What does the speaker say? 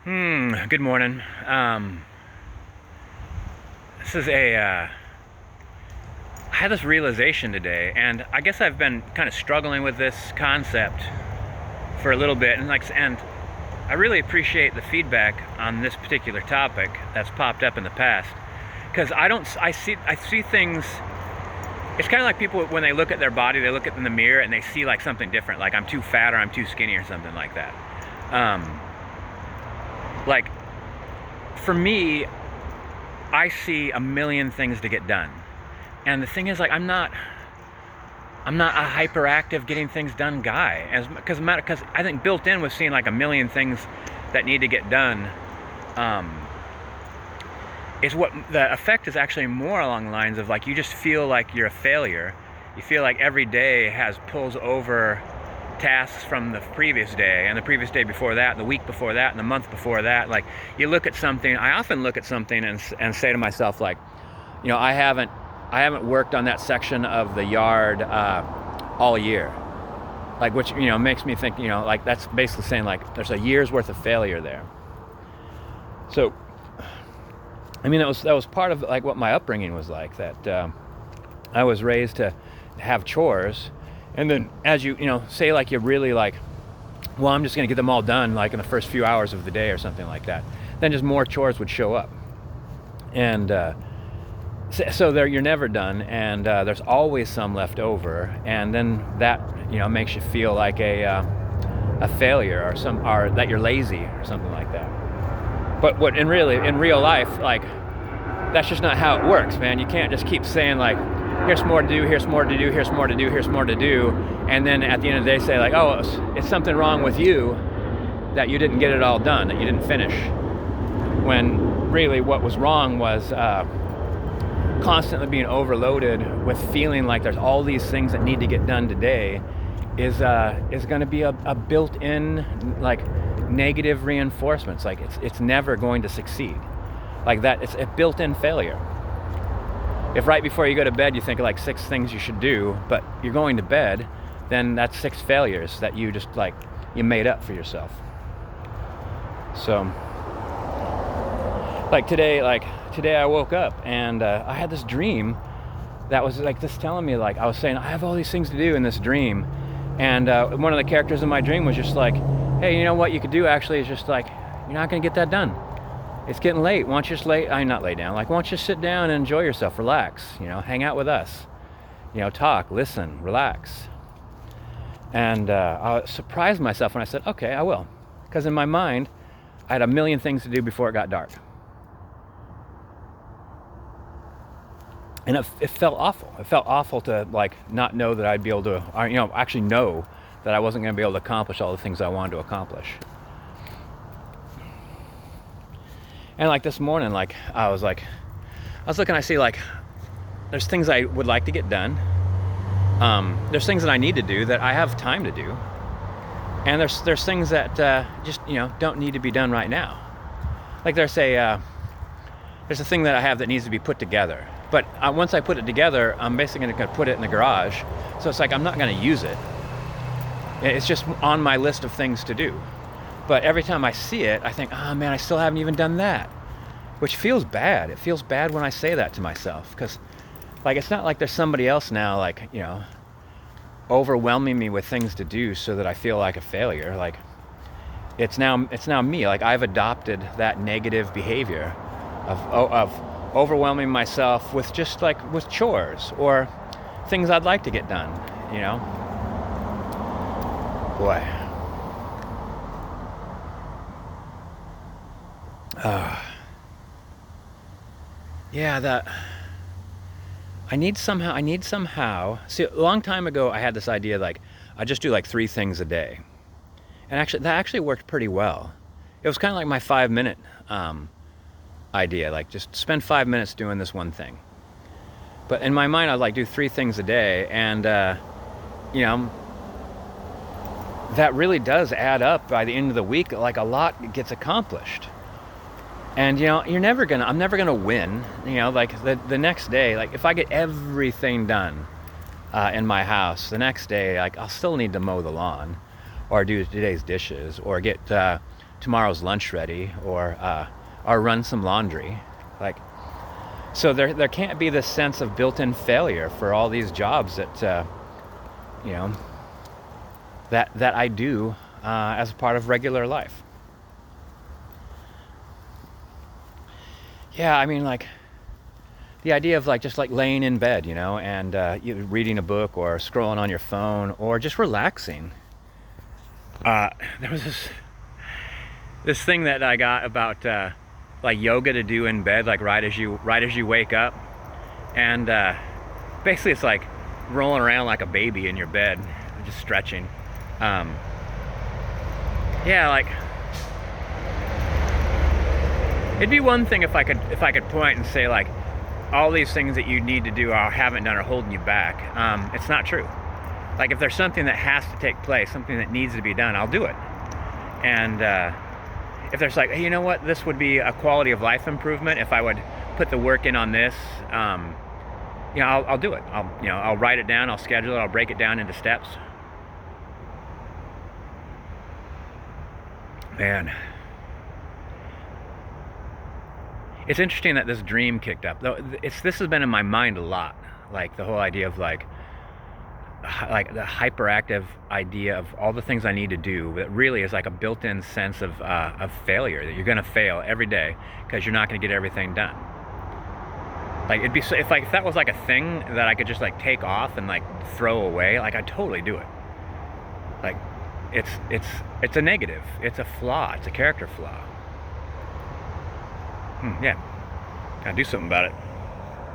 Good morning. This is I had this realization today, and I guess I've been kind of struggling with this concept for a little bit, and I really appreciate the feedback on this particular topic that's popped up in the past, because I see things. It's kind of like people when they look at their body, they look at in the mirror and they see like something different, like I'm too fat or I'm too skinny or something like that. Like for me, I see a million things to get done, and the thing is, like, I'm not a hyperactive getting things done guy, because I think built in with seeing like a million things that need to get done is what the effect is actually more along the lines of, like, you just feel like you're a failure. You feel like every day pulls over tasks from the previous day and the previous day before that and the week before that and the month before that. Like, you look at something, I often look at something and say to myself, like, I haven't worked on that section of the yard all year, like, which makes me think, like, that's basically saying, like, there's a year's worth of failure there. So I mean, that was part of, like, what my upbringing was like, that I was raised to have chores, and then as you say, like, you're really like, well, I'm just going to get them all done, like, in the first few hours of the day or something like that, then just more chores would show up, and so there, you're never done, and there's always some left over, and then that makes you feel like a failure, or that you're lazy or something like that. But in real life, like, that's just not how it works, man. You can't just keep saying, like, here's more to do, here's more to do, here's more to do, here's more to do, and then at the end of the day say, like, oh, it's something wrong with you that you didn't get it all done, that you didn't finish. When really what was wrong was constantly being overloaded with feeling like there's all these things that need to get done today is going to be a built-in, like, negative reinforcements. Like, it's never going to succeed. Like that, it's a built-in failure. If right before you go to bed you think of, like, 6 things you should do, but you're going to bed, then that's 6 failures that you just, like, you made up for yourself. So, like today I woke up and I had this dream that was like this, telling me, like, I was saying I have all these things to do in this dream, and one of the characters in my dream was just like, hey, you know what you could do actually is just, like, you're not going to get that done. It's getting late. Why don't you just not lay down. Like, why don't you sit down and enjoy yourself, relax, hang out with us, talk, listen, relax. And I surprised myself when I said, okay, I will. Because in my mind, I had a million things to do before it got dark. And it felt awful. It felt awful to, like, not know that I'd be able to, actually know that I wasn't going to be able to accomplish all the things I wanted to accomplish. And, like, this morning, like, I was looking, I see, like, there's things I would like to get done. There's things that I need to do that I have time to do. And there's things that just, don't need to be done right now. Like, there's a thing that I have that needs to be put together. But once I put it together, I'm basically going to put it in the garage. So it's like I'm not going to use it. It's just on my list of things to do. But every time I see it, I think, oh man, I still haven't even done that. Which feels bad. It feels bad when I say that to myself. Because, like, it's not like there's somebody else now, like, overwhelming me with things to do so that I feel like a failure. Like, it's now me. Like, I've adopted that negative behavior of overwhelming myself with just, like, with chores or things I'd like to get done, Boy. Yeah, that I need somehow. See, a long time ago, I had this idea, like, I just do, like, 3 things a day, and that actually worked pretty well. It was kind of like my 5-minute idea, like, just spend 5 minutes doing this one thing. But in my mind, I'd, like, do 3 things a day, and that really does add up by the end of the week. Like, a lot gets accomplished. And I'm never gonna win. Like, the next day, like, if I get everything done in my house, the next day, like, I'll still need to mow the lawn, or do today's dishes, or get tomorrow's lunch ready, or run some laundry. Like, so there can't be this sense of built-in failure for all these jobs that you know that I do as a part of regular life. Yeah, I mean, like, the idea of like just like laying in bed, and you reading a book or scrolling on your phone or just relaxing. There was this thing that I got about like yoga to do in bed, like right as you wake up, and basically it's like rolling around like a baby in your bed, just stretching. Yeah, like, it'd be one thing if I could point and say like all these things that you need to do or haven't done are holding you back. It's not true. Like, if there's something that has to take place, something that needs to be done, I'll do it. And if there's like, hey, you know what, this would be a quality of life improvement if I would put the work in on this, I'll do it. I'll write it down, I'll schedule it, I'll break it down into steps. Man, it's interesting that this dream kicked up. Though this has been in my mind a lot, like the whole idea of like the hyperactive idea of all the things I need to do, that really is like a built-in sense of failure, that you're going to fail every day because you're not going to get everything done. Like, it'd be so, if that was like a thing that I could just like take off and like throw away, like I'd totally do it. Like, it's a negative, it's a flaw, it's a character flaw. Yeah, gotta do something about it.